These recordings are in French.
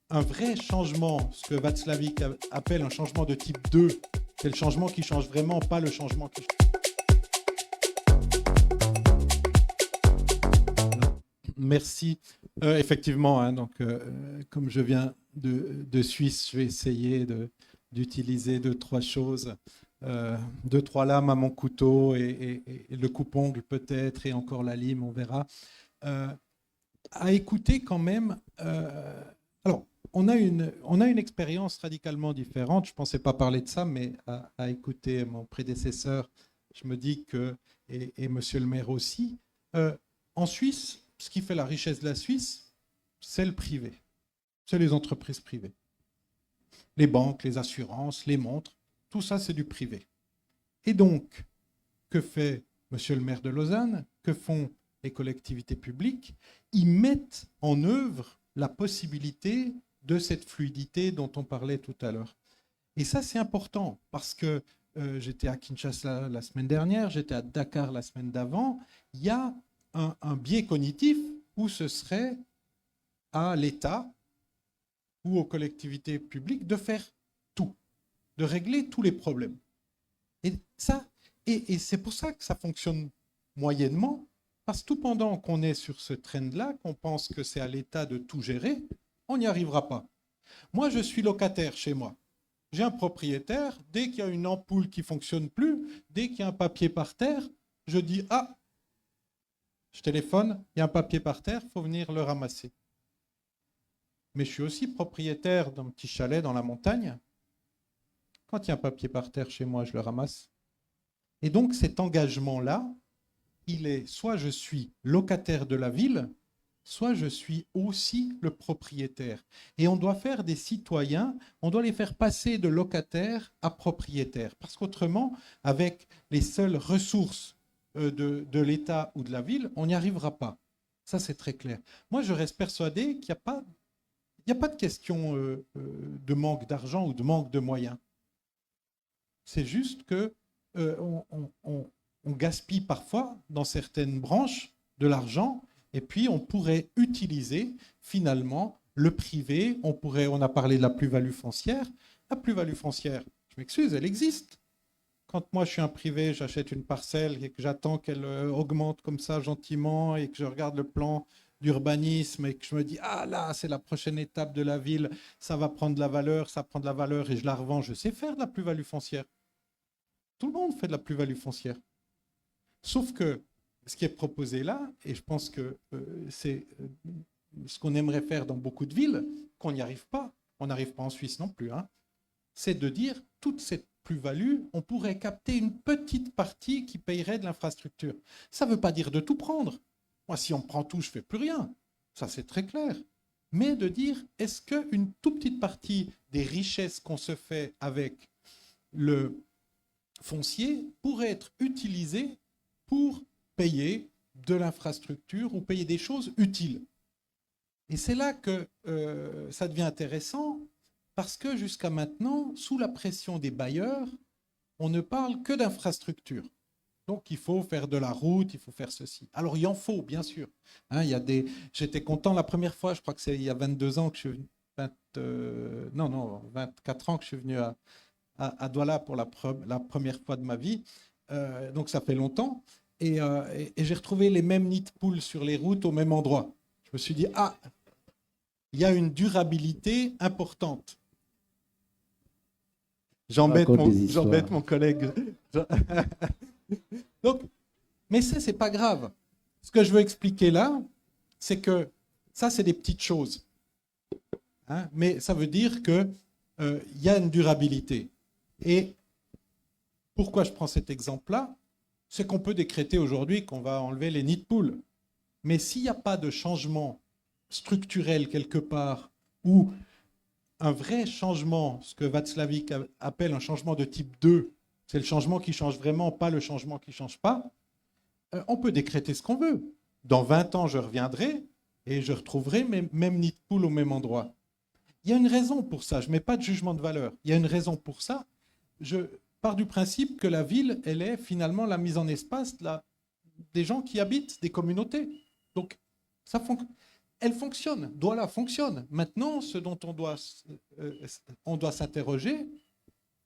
un vrai changement, ce que Václavic appelle un changement de type 2, c'est le changement qui change vraiment, pas le changement qui change. Merci. Effectivement, hein, donc, comme je viens de Suisse, je vais essayer d'utiliser deux, trois choses. Deux, trois lames à mon couteau et le coupe-ongle peut-être, et encore la lime, on verra. À écouter quand même. Alors, on a une expérience radicalement différente. Je ne pensais pas parler de ça, mais à écouter mon prédécesseur, je me dis que, et monsieur le maire aussi, en Suisse, ce qui fait la richesse de la Suisse, c'est le privé. C'est les entreprises privées. Les banques, les assurances, les montres, tout ça, c'est du privé. Et donc, que fait monsieur le maire de Lausanne? Que font les collectivités publiques? Ils mettent en œuvre la possibilité de cette fluidité dont on parlait tout à l'heure. Et ça, c'est important parce que j'étais à Kinshasa la semaine dernière, j'étais à Dakar la semaine d'avant. Il y a un biais cognitif où ce serait à l'État ou aux collectivités publiques de faire tout, de régler tous les problèmes. Et ça, et c'est pour ça que ça fonctionne moyennement, parce que tout pendant qu'on est sur ce trend-là, qu'on pense que c'est à l'État de tout gérer, on n'y arrivera pas. Moi, je suis locataire chez moi. J'ai un propriétaire, dès qu'il y a une ampoule qui ne fonctionne plus, dès qu'il y a un papier par terre, je dis « Ah, je téléphone, il y a un papier par terre, il faut venir le ramasser. » Mais je suis aussi propriétaire d'un petit chalet dans la montagne. Quand il y a un papier par terre chez moi, je le ramasse. Et donc cet engagement-là, il est soit je suis locataire de la ville, soit je suis aussi le propriétaire. Et on doit faire des citoyens, on doit les faire passer de locataires à propriétaires. Parce qu'autrement, avec les seules ressources de l'État ou de la ville, on n'y arrivera pas. Ça, c'est très clair. Moi, je reste persuadé qu'il n'y a pas de question de manque d'argent ou de manque de moyens. C'est juste que on gaspille parfois dans certaines branches de l'argent et puis on pourrait utiliser finalement le privé. On a parlé de la plus-value foncière. La plus-value foncière, je m'excuse, elle existe. Quand moi je suis un privé, j'achète une parcelle et que j'attends qu'elle augmente comme ça gentiment et que je regarde le plan d'urbanisme et que je me dis ah là c'est la prochaine étape de la ville, ça va prendre de la valeur, ça prend de la valeur et je la revends, je sais faire de la plus-value foncière. Tout le monde fait de la plus-value foncière. Sauf que ce qui est proposé là, et je pense que c'est ce qu'on aimerait faire dans beaucoup de villes, qu'on n'y arrive pas, on n'arrive pas en Suisse non plus, hein, c'est de dire toute cette plus-value, on pourrait capter une petite partie qui payerait de l'infrastructure. Ça ne veut pas dire de tout prendre. Moi, si on prend tout, je ne fais plus rien. Ça, c'est très clair. Mais de dire, est-ce qu'une toute petite partie des richesses qu'on se fait avec le foncier pourrait être utilisée pour payer de l'infrastructure ou payer des choses utiles? Et c'est là que ça devient intéressant, parce que jusqu'à maintenant, sous la pression des bailleurs, on ne parle que d'infrastructure. Donc il faut faire de la route, il faut faire ceci. Alors il en faut, bien sûr. Hein, j'étais content la première fois, je crois que c'est il y a 22 ans que je suis venu, 24 ans que je suis venu à Douala pour la première fois de ma vie. Donc ça fait longtemps. Et j'ai retrouvé les mêmes nids de poules sur les routes au même endroit. Je me suis dit, ah, il y a une durabilité importante. Raconte des histoires. J'embête mon collègue. Donc, mais ça, c'est pas grave. Ce que je veux expliquer là, c'est que ça, c'est des petites choses. Hein, mais ça veut dire qu'il y a une durabilité. Et pourquoi je prends cet exemple-là? C'est qu'on peut décréter aujourd'hui qu'on va enlever les nids de poules. Mais s'il n'y a pas de changement structurel quelque part, ou un vrai changement, ce que Václavic appelle un changement de type 2, c'est le changement qui change vraiment, pas le changement qui ne change pas, on peut décréter ce qu'on veut. Dans 20 ans, je reviendrai et je retrouverai mes mêmes nids de poules au même endroit. Il y a une raison pour ça, je ne mets pas de jugement de valeur. Il y a une raison pour ça. Je pars du principe que la ville, elle est finalement la mise en espace des gens qui habitent, des communautés. Donc, ça fonctionne. elle fonctionne, Douala fonctionne. Maintenant, ce dont on doit s'interroger,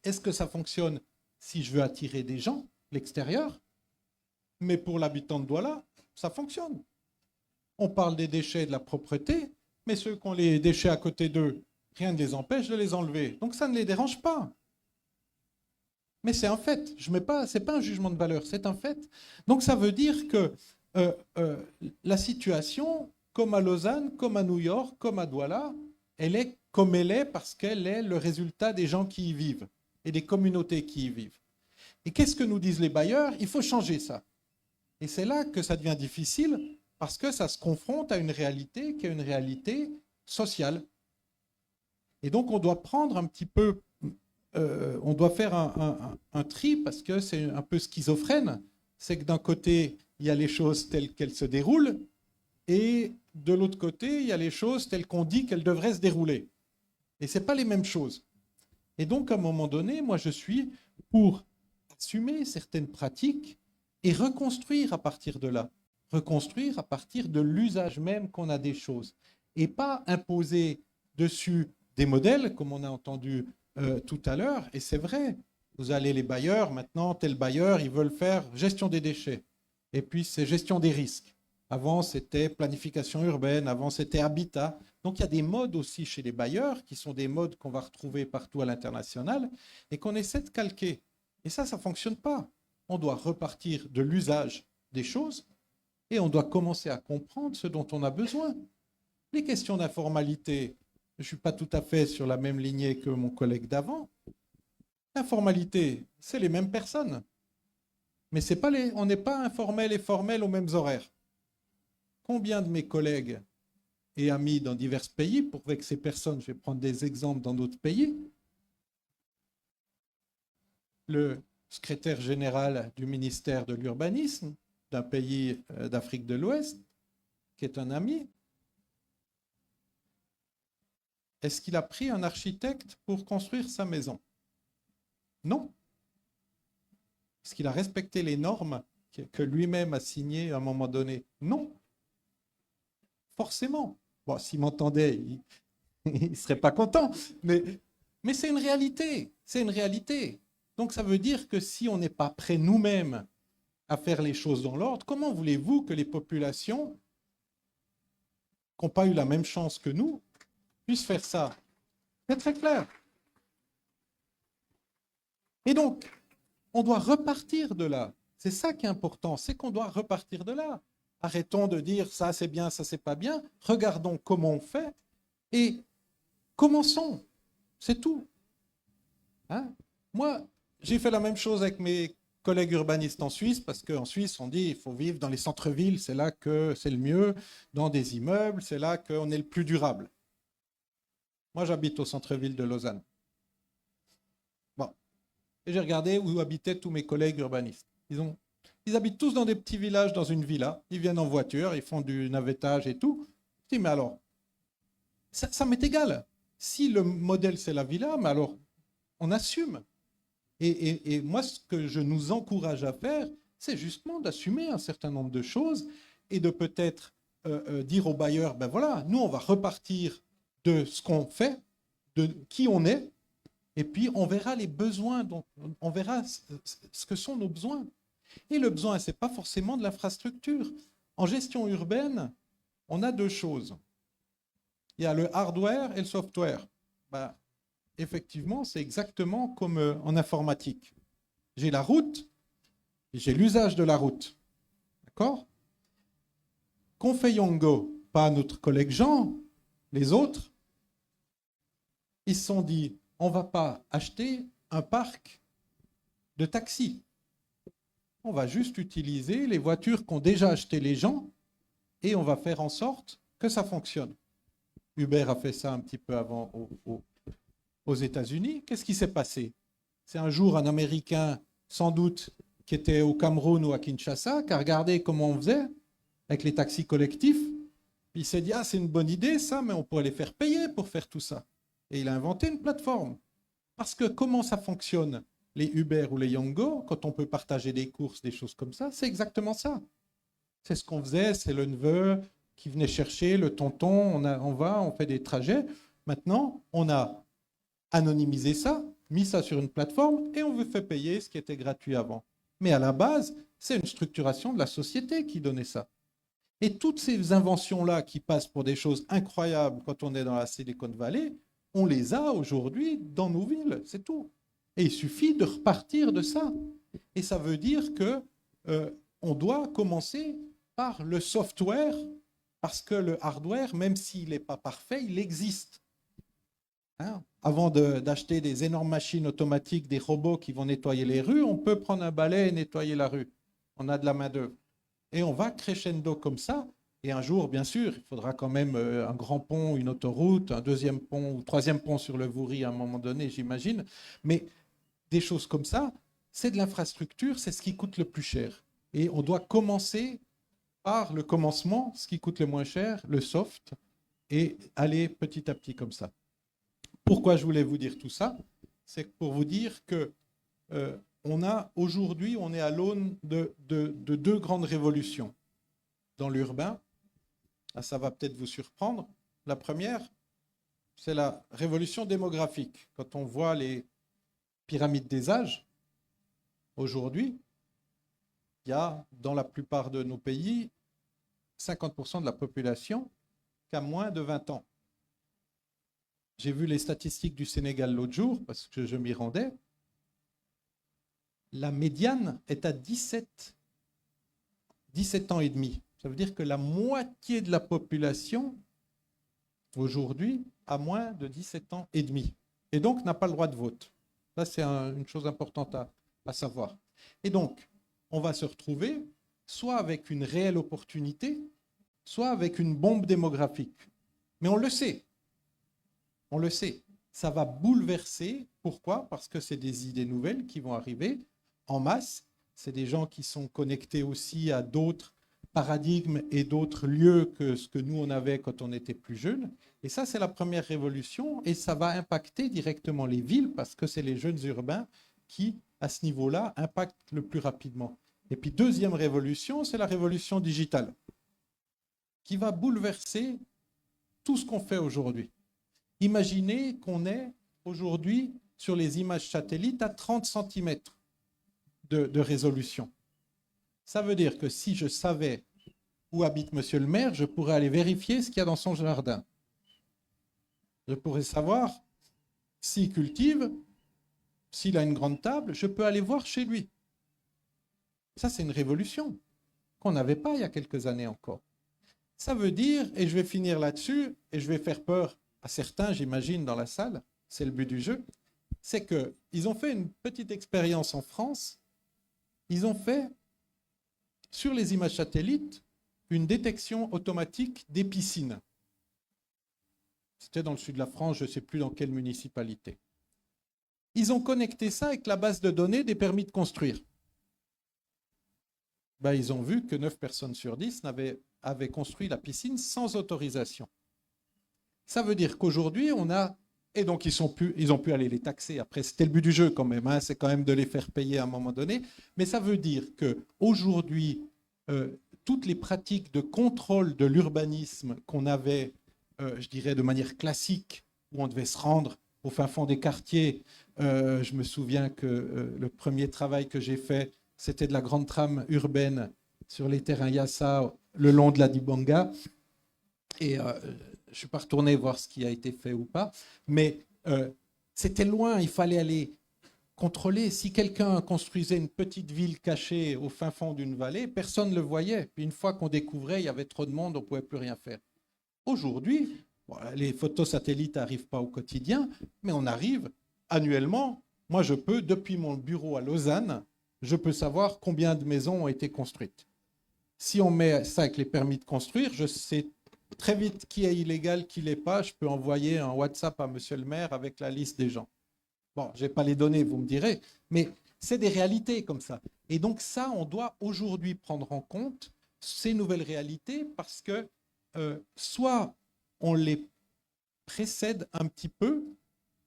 est-ce que ça fonctionne si je veux attirer des gens, l'extérieur? Mais pour l'habitant de Douala, ça fonctionne. On parle des déchets, de la propreté, mais ceux qui ont les déchets à côté d'eux, rien ne les empêche de les enlever. Donc ça ne les dérange pas. Mais c'est un fait. Ce n'est pas un jugement de valeur, c'est un fait. Donc ça veut dire que la situation, comme à Lausanne, comme à New York, comme à Douala, elle est comme elle est parce qu'elle est le résultat des gens qui y vivent et des communautés qui y vivent. Et qu'est-ce que nous disent les bailleurs? Il faut changer ça. Et c'est là que ça devient difficile parce que ça se confronte à une réalité qui est une réalité sociale. Et donc on doit prendre un petit peu, on doit faire un tri parce que c'est un peu schizophrène. C'est que d'un côté, il y a les choses telles qu'elles se déroulent et de l'autre côté, il y a les choses telles qu'on dit qu'elles devraient se dérouler. Et ce n'est pas les mêmes choses. Et donc, à un moment donné, moi, je suis pour assumer certaines pratiques et reconstruire à partir de là. Reconstruire à partir de l'usage même qu'on a des choses. Et pas imposer dessus des modèles, comme on a entendu tout à l'heure. Et c'est vrai, vous allez les bailleurs, maintenant, tel bailleur, ils veulent faire gestion des déchets. Et puis, c'est gestion des risques. Avant, c'était planification urbaine, avant, c'était habitat. Donc, il y a des modes aussi chez les bailleurs qui sont des modes qu'on va retrouver partout à l'international et qu'on essaie de calquer. Et ça ne fonctionne pas. On doit repartir de l'usage des choses et on doit commencer à comprendre ce dont on a besoin. Les questions d'informalité, je ne suis pas tout à fait sur la même lignée que mon collègue d'avant. L'informalité, c'est les mêmes personnes. Mais on n'est pas informel et formel aux mêmes horaires. Combien de mes collègues et amis dans divers pays, pour que ces personnes, je vais prendre des exemples dans d'autres pays, le secrétaire général du ministère de l'Urbanisme d'un pays d'Afrique de l'Ouest, qui est un ami, est-ce qu'il a pris un architecte pour construire sa maison? Non. Est-ce qu'il a respecté les normes que lui-même a signées à un moment donné? Non. Forcément. Bon, s'il m'entendait, il ne serait pas content. Mais c'est une réalité. C'est une réalité. Donc ça veut dire que si on n'est pas prêt nous-mêmes à faire les choses dans l'ordre, comment voulez-vous que les populations qui n'ont pas eu la même chance que nous puissent faire ça? C'est très clair. Et donc, on doit repartir de là. C'est ça qui est important, c'est qu'on doit repartir de là. Arrêtons de dire ça c'est bien, ça c'est pas bien. Regardons comment on fait et commençons. C'est tout. Hein? Moi, j'ai fait la même chose avec mes collègues urbanistes en Suisse, parce qu'en Suisse, on dit qu'il faut vivre dans les centres-villes, c'est là que c'est le mieux, dans des immeubles, c'est là qu'on est le plus durable. Moi, j'habite au centre-ville de Lausanne. Bon. Et j'ai regardé où habitaient tous mes collègues urbanistes. Ils habitent tous dans des petits villages, dans une villa. Ils viennent en voiture, ils font du navettage et tout. Je dis, mais alors, ça m'est égal. Si le modèle, c'est la villa, mais alors, on assume. Et moi, ce que je nous encourage à faire, c'est justement d'assumer un certain nombre de choses et de peut-être dire aux bailleurs, ben voilà, nous, on va repartir de ce qu'on fait, de qui on est, et puis on verra les besoins, on verra ce que sont nos besoins. Et le besoin, ce n'est pas forcément de l'infrastructure. En gestion urbaine, on a deux choses. Il y a le hardware et le software. Ben, effectivement, c'est exactement comme en informatique. J'ai la route et j'ai l'usage de la route. D'accord? Qu'on fait Yongo, pas notre collègue Jean, les autres, ils se sont dit, on ne va pas acheter un parc de taxis. On va juste utiliser les voitures qu'ont déjà achetées les gens et on va faire en sorte que ça fonctionne. Uber a fait ça un petit peu avant aux États-Unis. Qu'est-ce qui s'est passé? C'est un jour un Américain, sans doute, qui était au Cameroun ou à Kinshasa, qui a regardé comment on faisait avec les taxis collectifs. Puis il s'est dit, ah, c'est une bonne idée ça, mais on pourrait les faire payer pour faire tout ça. Et il a inventé une plateforme. Parce que comment ça fonctionne, les Uber ou les Yongo, quand on peut partager des courses, des choses comme ça, c'est exactement ça. C'est ce qu'on faisait, c'est le neveu qui venait chercher le tonton, on fait des trajets. Maintenant, on a anonymisé ça, mis ça sur une plateforme et on vous fait payer ce qui était gratuit avant. Mais à la base, c'est une structuration de la société qui donnait ça. Et toutes ces inventions-là qui passent pour des choses incroyables quand on est dans la Silicon Valley, on les a aujourd'hui dans nos villes, c'est tout. Et il suffit de repartir de ça. Et ça veut dire que on doit commencer par le software, parce que le hardware, même s'il n'est pas parfait, il existe. Hein? Avant d'acheter des énormes machines automatiques, des robots qui vont nettoyer les rues, on peut prendre un balai et nettoyer la rue. On a de la main-d'œuvre. Et on va crescendo comme ça. Et un jour, bien sûr, il faudra quand même un grand pont, une autoroute, un deuxième pont ou troisième pont sur le Vouri à un moment donné, j'imagine. Mais des choses comme ça, c'est de l'infrastructure, c'est ce qui coûte le plus cher. Et on doit commencer par le commencement, ce qui coûte le moins cher, le soft, et aller petit à petit comme ça. Pourquoi je voulais vous dire tout ça? C'est pour vous dire que aujourd'hui, on est à l'aune de deux grandes révolutions dans l'urbain. Là, ça va peut-être vous surprendre. La première, c'est la révolution démographique. Quand on voit les pyramides des âges, aujourd'hui, il y a dans la plupart de nos pays 50% de la population qui a moins de 20 ans. J'ai vu les statistiques du Sénégal l'autre jour, parce que je m'y rendais. La médiane est à 17 ans et demi. Ça veut dire que la moitié de la population, aujourd'hui, a moins de 17 ans et demi. Et donc n'a pas le droit de vote. Ça, c'est une chose importante à savoir. Et donc, on va se retrouver soit avec une réelle opportunité, soit avec une bombe démographique. Mais on le sait. On le sait. Ça va bouleverser. Pourquoi? Parce que c'est des idées nouvelles qui vont arriver en masse. C'est des gens qui sont connectés aussi à d'autres paradigmes et d'autres lieux que ce que nous, on avait quand on était plus jeunes. Et ça, c'est la première révolution. Et ça va impacter directement les villes parce que c'est les jeunes urbains qui, à ce niveau-là, impactent le plus rapidement. Et puis, deuxième révolution, c'est la révolution digitale qui va bouleverser tout ce qu'on fait aujourd'hui. Imaginez qu'on est aujourd'hui sur les images satellites à 30 cm de résolution. Ça veut dire que si je savais où habite monsieur le maire, je pourrais aller vérifier ce qu'il y a dans son jardin. Je pourrais savoir s'il cultive, s'il a une grande table, je peux aller voir chez lui. Ça, c'est une révolution qu'on n'avait pas il y a quelques années encore. Ça veut dire, et je vais finir là-dessus, et je vais faire peur à certains, j'imagine, dans la salle, c'est le but du jeu, c'est qu'ils ont fait une petite expérience en France. Ils ont fait, sur les images satellites, une détection automatique des piscines. C'était dans le sud de la France, je ne sais plus dans quelle municipalité. Ils ont connecté ça avec la base de données des permis de construire. Ben, ils ont vu que 9 personnes sur 10 avaient construit la piscine sans autorisation. Ça veut dire qu'aujourd'hui, on a... Et donc, ils ont pu aller les taxer. Après, c'était le but du jeu quand même. Hein, c'est quand même de les faire payer à un moment donné. Mais ça veut dire qu'aujourd'hui, toutes les pratiques de contrôle de l'urbanisme qu'on avait, je dirais, de manière classique, où on devait se rendre au fin fond des quartiers. Je me souviens que le premier travail que j'ai fait, c'était de la grande trame urbaine sur les terrains Yassa, le long de la Dibanga. Et je ne suis pas retourné voir ce qui a été fait ou pas, mais c'était loin, il fallait aller contrôler. Si quelqu'un construisait une petite ville cachée au fin fond d'une vallée, personne ne le voyait. Puis une fois qu'on découvrait, il y avait trop de monde, on ne pouvait plus rien faire. Aujourd'hui, bon, les photos satellites n'arrivent pas au quotidien, mais on arrive annuellement. Moi, je peux, depuis mon bureau à Lausanne, je peux savoir combien de maisons ont été construites. Si on met ça avec les permis de construire, je sais très vite qui est illégal, qui ne l'est pas. Je peux envoyer un WhatsApp à monsieur le maire avec la liste des gens. Bon, je n'ai pas les données, vous me direz, mais c'est des réalités comme ça. Et donc ça, on doit aujourd'hui prendre en compte ces nouvelles réalités parce que soit on les précède un petit peu,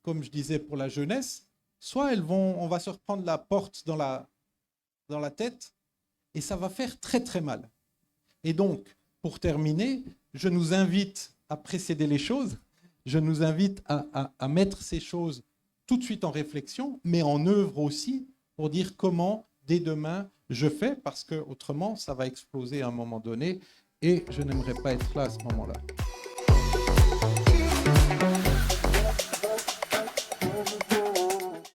comme je disais pour la jeunesse, soit on va se reprendre la porte dans la tête et ça va faire très très mal. Et donc, pour terminer, je nous invite à précéder les choses, je nous invite à mettre ces choses tout de suite en réflexion, mais en œuvre aussi, pour dire comment, dès demain, je fais, parce que autrement ça va exploser à un moment donné, et je n'aimerais pas être là à ce moment-là.